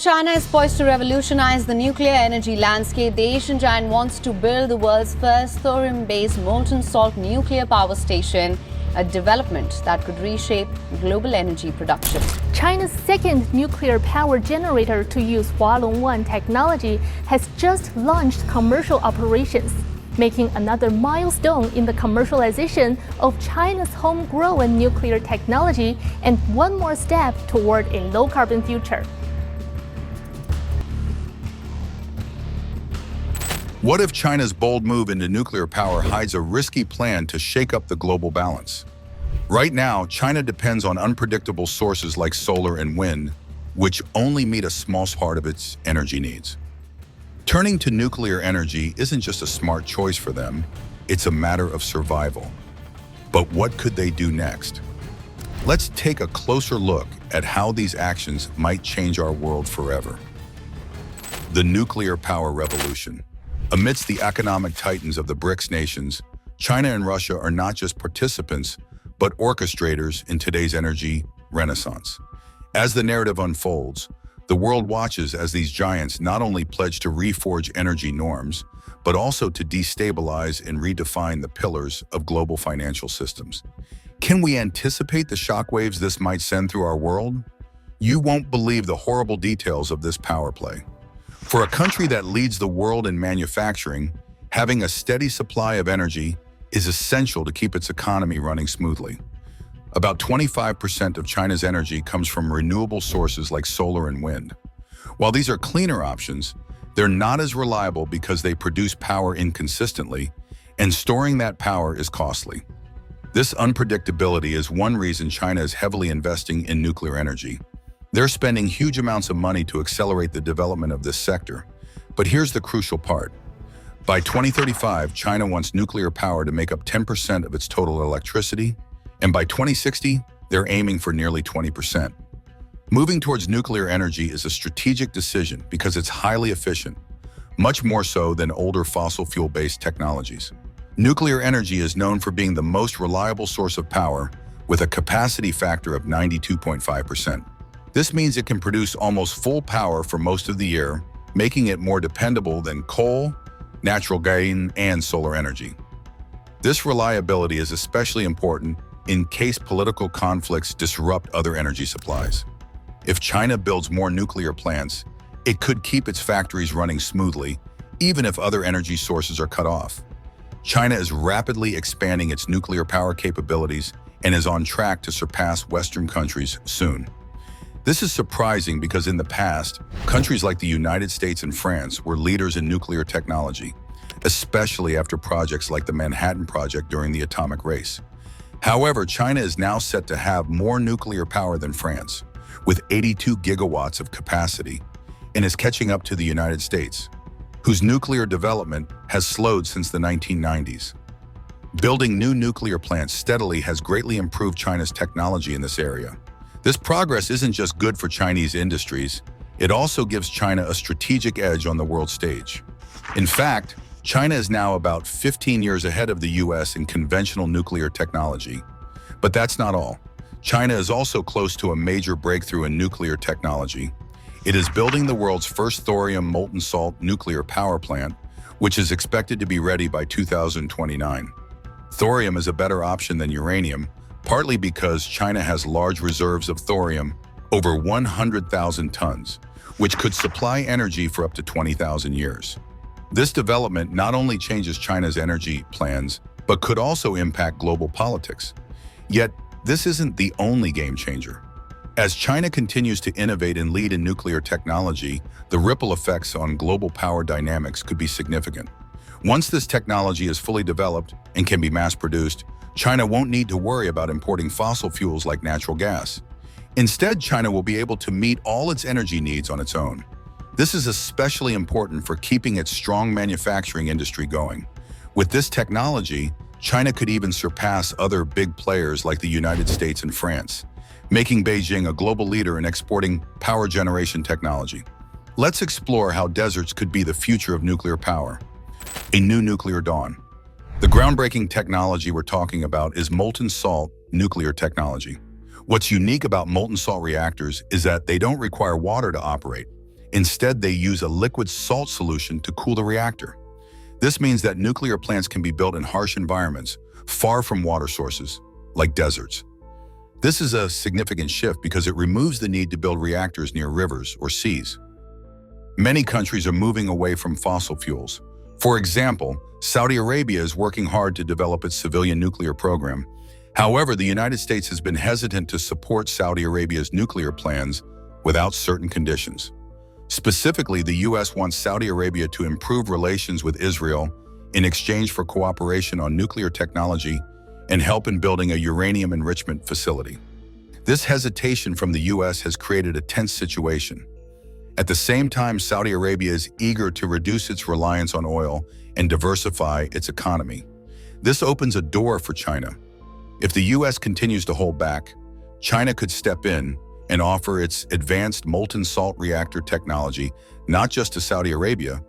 China is poised to revolutionize the nuclear energy landscape, the Asian giant wants to build the world's first thorium-based molten salt nuclear power station, a development that could reshape global energy production. China's second nuclear power generator to use Hualong 1 technology has just launched commercial operations, making another milestone in the commercialization of China's homegrown nuclear technology and one more step toward a low-carbon future. What if China's bold move into nuclear power hides a risky plan to shake up the global balance? Right now, China depends on unpredictable sources like solar and wind, which only meet a small part of its energy needs. Turning to nuclear energy isn't just a smart choice for them, it's a matter of survival. But what could they do next? Let's take a closer look at how these actions might change our world forever. The nuclear power revolution. Amidst the economic titans of the BRICS nations, China and Russia are not just participants, but orchestrators in today's energy renaissance. As the narrative unfolds, the world watches as these giants not only pledge to reforge energy norms, but also to destabilize and redefine the pillars of global financial systems. Can we anticipate the shockwaves this might send through our world? You won't believe the horrible details of this power play. For a country that leads the world in manufacturing, having a steady supply of energy is essential to keep its economy running smoothly. About 25% of China's energy comes from renewable sources like solar and wind. While these are cleaner options, they're not as reliable because they produce power inconsistently, and storing that power is costly. This unpredictability is one reason China is heavily investing in nuclear energy. They're spending huge amounts of money to accelerate the development of this sector. But here's the crucial part. By 2035, China wants nuclear power to make up 10% of its total electricity, and by 2060, they're aiming for nearly 20%. Moving towards nuclear energy is a strategic decision because it's highly efficient, much more so than older fossil fuel-based technologies. Nuclear energy is known for being the most reliable source of power, with a capacity factor of 92.5%. This means it can produce almost full power for most of the year, making it more dependable than coal, natural gas, and solar energy. This reliability is especially important in case political conflicts disrupt other energy supplies. If China builds more nuclear plants, it could keep its factories running smoothly, even if other energy sources are cut off. China is rapidly expanding its nuclear power capabilities and is on track to surpass Western countries soon. This is surprising because in the past, countries like the United States and France were leaders in nuclear technology, especially after projects like the Manhattan Project during the atomic race. However, China is now set to have more nuclear power than France, with 82 gigawatts of capacity, and is catching up to the United States, whose nuclear development has slowed since the 1990s. Building new nuclear plants steadily has greatly improved China's technology in this area. This progress isn't just good for Chinese industries, it also gives China a strategic edge on the world stage. In fact, China is now about 15 years ahead of the US in conventional nuclear technology. But that's not all. China is also close to a major breakthrough in nuclear technology. It is building the world's first thorium molten salt nuclear power plant, which is expected to be ready by 2029. Thorium is a better option than uranium, partly because China has large reserves of thorium, over 100,000 tons, which could supply energy for up to 20,000 years. This development not only changes China's energy plans, but could also impact global politics. Yet, this isn't the only game changer. As China continues to innovate and lead in nuclear technology, the ripple effects on global power dynamics could be significant. Once this technology is fully developed and can be mass-produced, China won't need to worry about importing fossil fuels like natural gas. Instead, China will be able to meet all its energy needs on its own. This is especially important for keeping its strong manufacturing industry going. With this technology, China could even surpass other big players like the United States and France, making Beijing a global leader in exporting power generation technology. Let's explore how deserts could be the future of nuclear power. A new nuclear dawn. The groundbreaking technology we're talking about is molten salt nuclear technology. What's unique about molten salt reactors is that they don't require water to operate. Instead, they use a liquid salt solution to cool the reactor. This means that nuclear plants can be built in harsh environments, far from water sources, like deserts. This is a significant shift because it removes the need to build reactors near rivers or seas. Many countries are moving away from fossil fuels. For example, Saudi Arabia is working hard to develop its civilian nuclear program. However, the United States has been hesitant to support Saudi Arabia's nuclear plans without certain conditions. Specifically, the U.S. wants Saudi Arabia to improve relations with Israel in exchange for cooperation on nuclear technology and help in building a uranium enrichment facility. This hesitation from the U.S. has created a tense situation. At the same time, Saudi Arabia is eager to reduce its reliance on oil and diversify its economy. This opens a door for China. If the U.S. continues to hold back, China could step in and offer its advanced molten salt reactor technology not just to Saudi Arabia,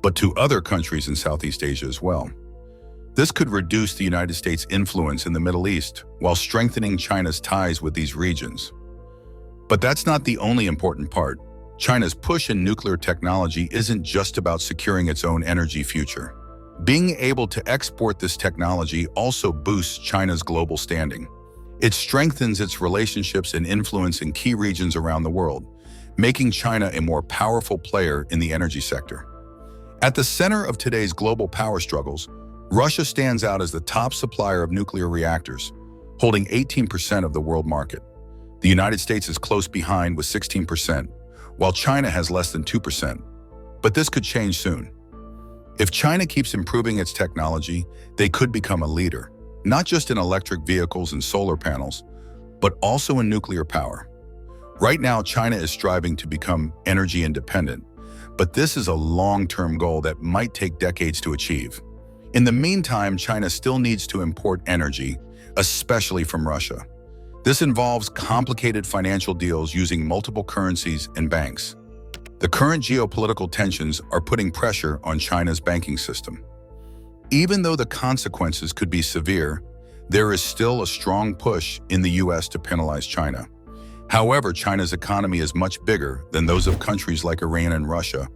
but to other countries in Southeast Asia as well. This could reduce the United States' influence in the Middle East while strengthening China's ties with these regions. But that's not the only important part. China's push in nuclear technology isn't just about securing its own energy future. Being able to export this technology also boosts China's global standing. It strengthens its relationships and influence in key regions around the world, making China a more powerful player in the energy sector. At the center of today's global power struggles, Russia stands out as the top supplier of nuclear reactors, holding 18% of the world market. The United States is close behind with 16%, while China has less than 2%. But this could change soon. If China keeps improving its technology, they could become a leader, not just in electric vehicles and solar panels, but also in nuclear power. Right now, China is striving to become energy independent, but this is a long-term goal that might take decades to achieve. In the meantime, China still needs to import energy, especially from Russia. This involves complicated financial deals using multiple currencies and banks. The current geopolitical tensions are putting pressure on China's banking system. Even though the consequences could be severe, there is still a strong push in the U.S. to penalize China. However, China's economy is much bigger than those of countries like Iran and Russia,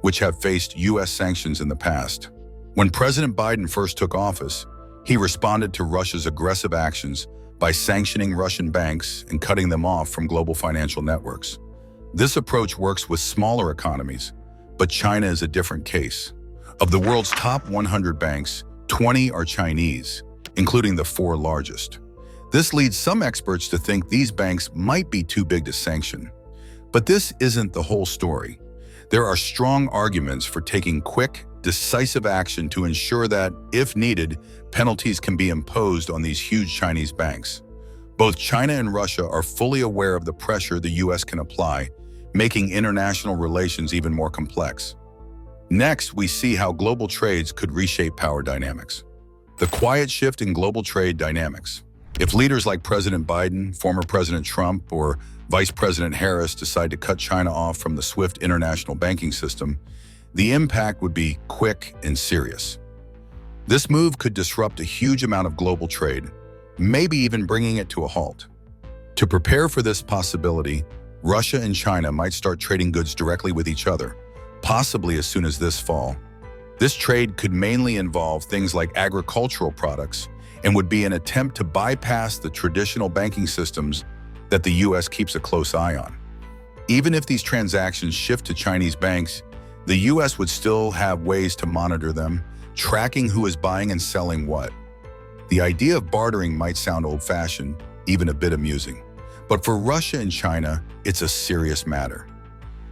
which have faced U.S. sanctions in the past. When President Biden first took office, he responded to Russia's aggressive actions by sanctioning Russian banks and cutting them off from global financial networks. This approach works with smaller economies, but China is a different case. Of the world's top 100 banks, 20 are Chinese, including the 4 largest. This leads some experts to think these banks might be too big to sanction. But this isn't the whole story. There are strong arguments for taking quick, decisive action to ensure that, if needed, penalties can be imposed on these huge Chinese banks. Both China and Russia are fully aware of the pressure the U.S. can apply, making international relations even more complex. Next, we see how global trades could reshape power dynamics. The quiet shift in global trade dynamics. If leaders like President Biden, former President Trump, or Vice President Harris decide to cut China off from the SWIFT international banking system, the impact would be quick and serious. This move could disrupt a huge amount of global trade, maybe even bringing it to a halt. To prepare for this possibility, Russia and China might start trading goods directly with each other, possibly as soon as this fall. This trade could mainly involve things like agricultural products and would be an attempt to bypass the traditional banking systems that the U.S. keeps a close eye on. Even if these transactions shift to Chinese banks, the U.S. would still have ways to monitor them, tracking who is buying and selling what. The idea of bartering might sound old-fashioned, even a bit amusing. But for Russia and China, it's a serious matter.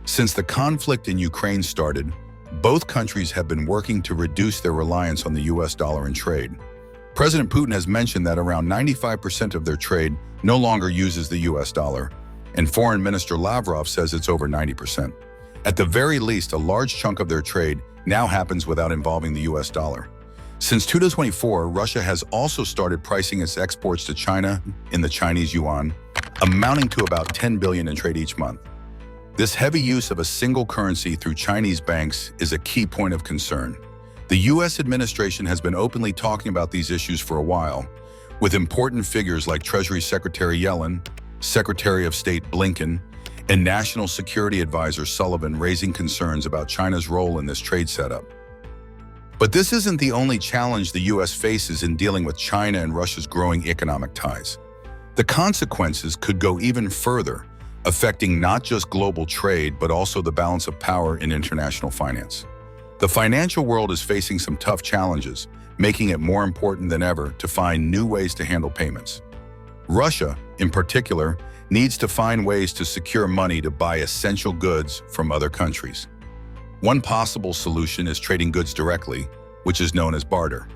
Since the conflict in Ukraine started, both countries have been working to reduce their reliance on the U.S. dollar in trade. President Putin has mentioned that around 95% of their trade no longer uses the U.S. dollar, and Foreign Minister Lavrov says it's over 90%. At the very least, a large chunk of their trade now happens without involving the U.S. dollar. Since 2024, Russia has also started pricing its exports to China in the Chinese yuan, amounting to about $10 billion in trade each month. This heavy use of a single currency through Chinese banks is a key point of concern. The U.S. administration has been openly talking about these issues for a while, with important figures like Treasury Secretary Yellen, Secretary of State Blinken, and National Security Advisor Sullivan raising concerns about China's role in this trade setup. But this isn't the only challenge the U.S. faces in dealing with China and Russia's growing economic ties. The consequences could go even further, affecting not just global trade, but also the balance of power in international finance. The financial world is facing some tough challenges, making it more important than ever to find new ways to handle payments. Russia, in particular, needs to find ways to secure money to buy essential goods from other countries. One possible solution is trading goods directly, which is known as barter.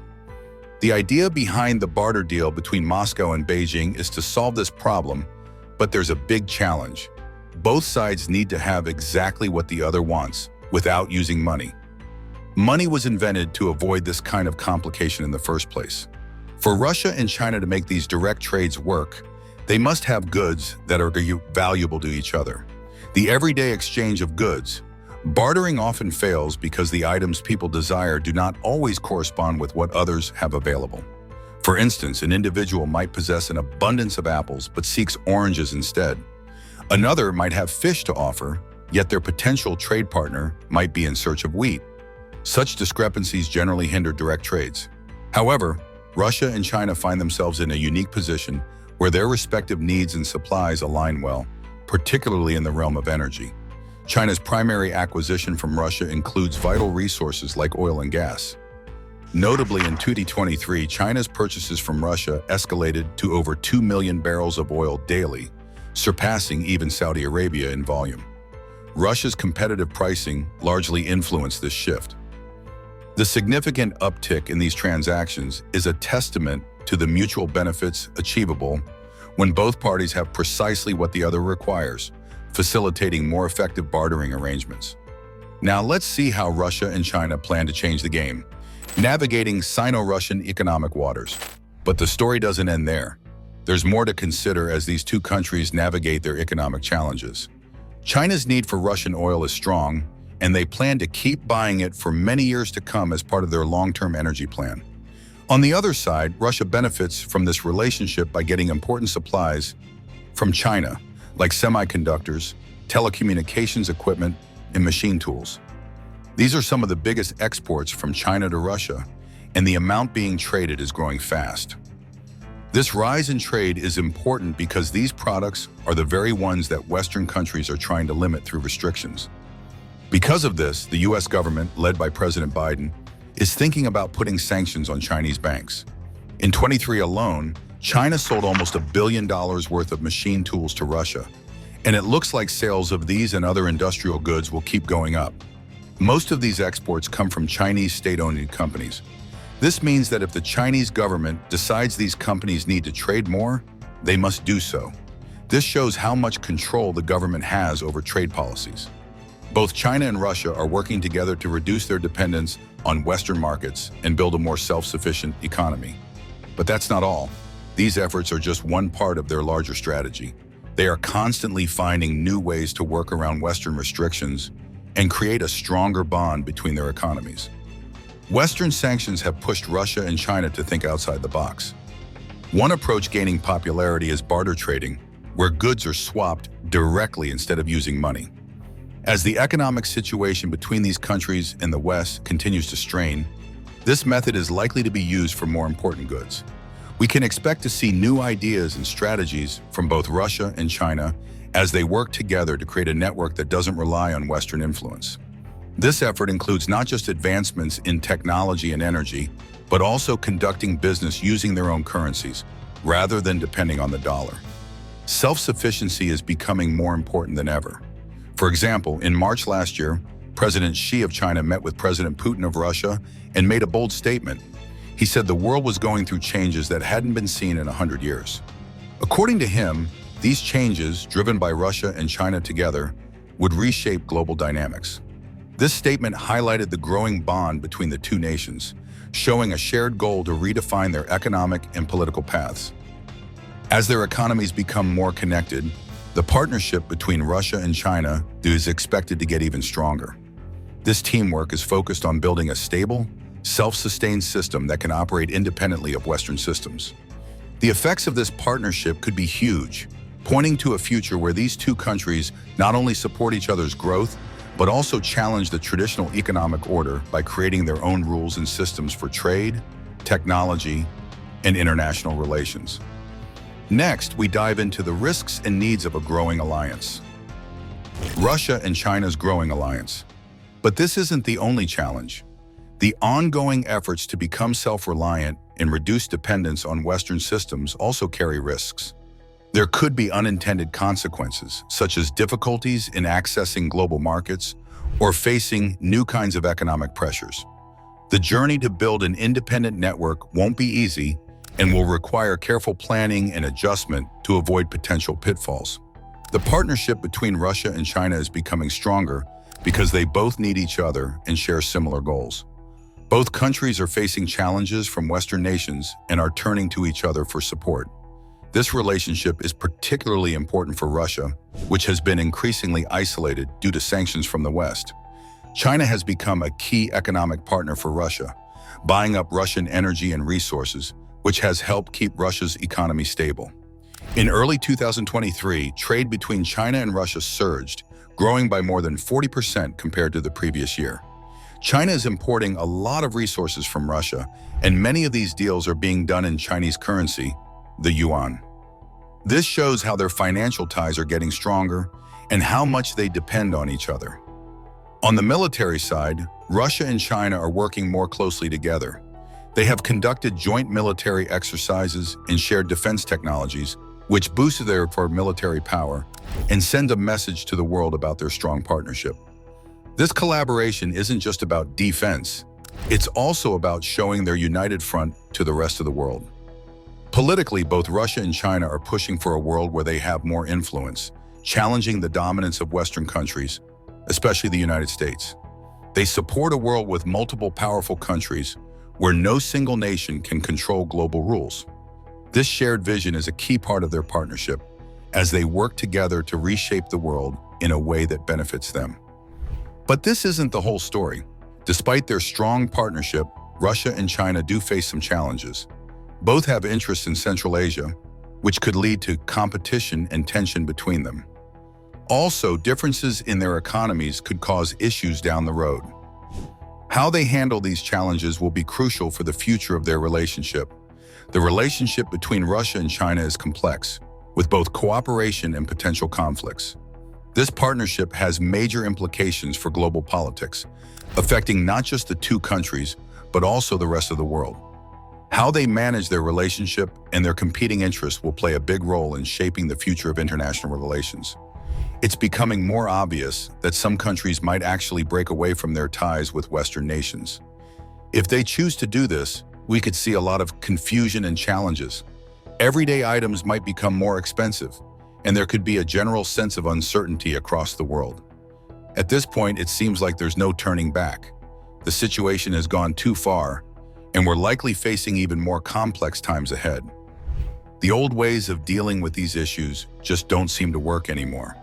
The idea behind the barter deal between Moscow and Beijing is to solve this problem, but there's a big challenge. Both sides need to have exactly what the other wants, without using money. Money was invented to avoid this kind of complication in the first place. For Russia and China to make these direct trades work, they must have goods that are valuable to each other. The everyday exchange of goods. Bartering often fails because the items people desire do not always correspond with what others have available. For instance, an individual might possess an abundance of apples but seeks oranges instead. Another might have fish to offer, yet their potential trade partner might be in search of wheat. Such discrepancies generally hinder direct trades. However, Russia and China find themselves in a unique position where their respective needs and supplies align well, particularly in the realm of energy. China's primary acquisition from Russia includes vital resources like oil and gas. Notably, in 2023, China's purchases from Russia escalated to over 2 million barrels of oil daily, surpassing even Saudi Arabia in volume. Russia's competitive pricing largely influenced this shift. The significant uptick in these transactions is a testament to the mutual benefits achievable when both parties have precisely what the other requires, facilitating more effective bartering arrangements. Now let's see how Russia and China plan to change the game, navigating Sino-Russian economic waters. But the story doesn't end there. There's more to consider as these two countries navigate their economic challenges. China's need for Russian oil is strong, and they plan to keep buying it for many years to come as part of their long-term energy plan. On the other side, Russia benefits from this relationship by getting important supplies from China, like semiconductors, telecommunications equipment, and machine tools. These are some of the biggest exports from China to Russia, and the amount being traded is growing fast. This rise in trade is important because these products are the very ones that Western countries are trying to limit through restrictions. Because of this, the U.S. government, led by President Biden, is thinking about putting sanctions on Chinese banks. In 2023 alone, China sold almost $1 billion worth of machine tools to Russia, and it looks like sales of these and other industrial goods will keep going up. Most of these exports come from Chinese state-owned companies. This means that if the Chinese government decides these companies need to trade more, they must do so. This shows how much control the government has over trade policies. Both China and Russia are working together to reduce their dependence on Western markets and build a more self-sufficient economy. But that's not all. These efforts are just one part of their larger strategy. They are constantly finding new ways to work around Western restrictions and create a stronger bond between their economies. Western sanctions have pushed Russia and China to think outside the box. One approach gaining popularity is barter trading, where goods are swapped directly instead of using money. As the economic situation between these countries and the West continues to strain, this method is likely to be used for more important goods. We can expect to see new ideas and strategies from both Russia and China as they work together to create a network that doesn't rely on Western influence. This effort includes not just advancements in technology and energy, but also conducting business using their own currencies, rather than depending on the dollar. Self-sufficiency is becoming more important than ever. For example, in March last year, President Xi of China met with President Putin of Russia and made a bold statement. He said the world was going through changes that hadn't been seen in 100 years. According to him, these changes, driven by Russia and China together, would reshape global dynamics. This statement highlighted the growing bond between the two nations, showing a shared goal to redefine their economic and political paths. As their economies become more connected, the partnership between Russia and China is expected to get even stronger. This teamwork is focused on building a stable, self-sustained system that can operate independently of Western systems. The effects of this partnership could be huge. pointing to a future where these two countries not only support each other's growth, but also challenge the traditional economic order by creating their own rules and systems for trade, technology, and international relations. Next, we dive into the risks and needs of a growing alliance. Russia and China's growing alliance. But this isn't the only challenge. The ongoing efforts to become self-reliant and reduce dependence on Western systems also carry risks. There could be unintended consequences, such as difficulties in accessing global markets or facing new kinds of economic pressures. The journey to build an independent network won't be easy and will require careful planning and adjustment to avoid potential pitfalls. The partnership between Russia and China is becoming stronger because they both need each other and share similar goals. Both countries are facing challenges from Western nations and are turning to each other for support. This relationship is particularly important for Russia, which has been increasingly isolated due to sanctions from the West. China has become a key economic partner for Russia, buying up Russian energy and resources, which has helped keep Russia's economy stable. In early 2023, trade between China and Russia surged, growing by more than 40% compared to the previous year. China is importing a lot of resources from Russia, and many of these deals are being done in Chinese currency, the yuan. This shows how their financial ties are getting stronger and how much they depend on each other. On the military side, Russia and China are working more closely together. They have conducted joint military exercises and shared defense technologies, which boosted their military power and send a message to the world about their strong partnership. This collaboration isn't just about defense, it's also about showing their united front to the rest of the world. Politically, both Russia and China are pushing for a world where they have more influence, challenging the dominance of Western countries, especially the United States. They support a world with multiple powerful countries where no single nation can control global rules. This shared vision is a key part of their partnership as they work together to reshape the world in a way that benefits them. But this isn't the whole story. Despite their strong partnership, Russia and China do face some challenges. Both have interests in Central Asia, which could lead to competition and tension between them. Also, differences in their economies could cause issues down the road. How they handle these challenges will be crucial for the future of their relationship. The relationship between Russia and China is complex, with both cooperation and potential conflicts. This partnership has major implications for global politics, affecting not just the two countries, but also the rest of the world. How they manage their relationship and their competing interests will play a big role in shaping the future of international relations. It's becoming more obvious that some countries might actually break away from their ties with Western nations. If they choose to do this, we could see a lot of confusion and challenges. Everyday items might become more expensive, and there could be a general sense of uncertainty across the world. At this point, it seems like there's no turning back. The situation has gone too far, and we're likely facing even more complex times ahead. The old ways of dealing with these issues just don't seem to work anymore.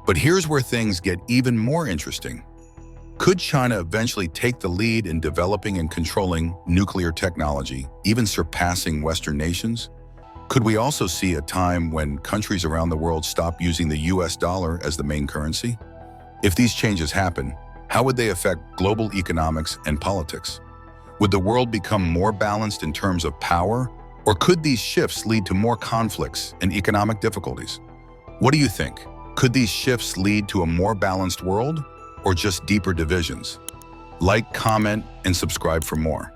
But here's where things get even more interesting. Could China eventually take the lead in developing and controlling nuclear technology, even surpassing Western nations? Could we also see a time when countries around the world stop using the US dollar as the main currency? If these changes happen, how would they affect global economics and politics? Would the world become more balanced in terms of power, or could these shifts lead to more conflicts and economic difficulties? What do you think? Could these shifts lead to a more balanced world, or just deeper divisions? Like, comment, and subscribe for more.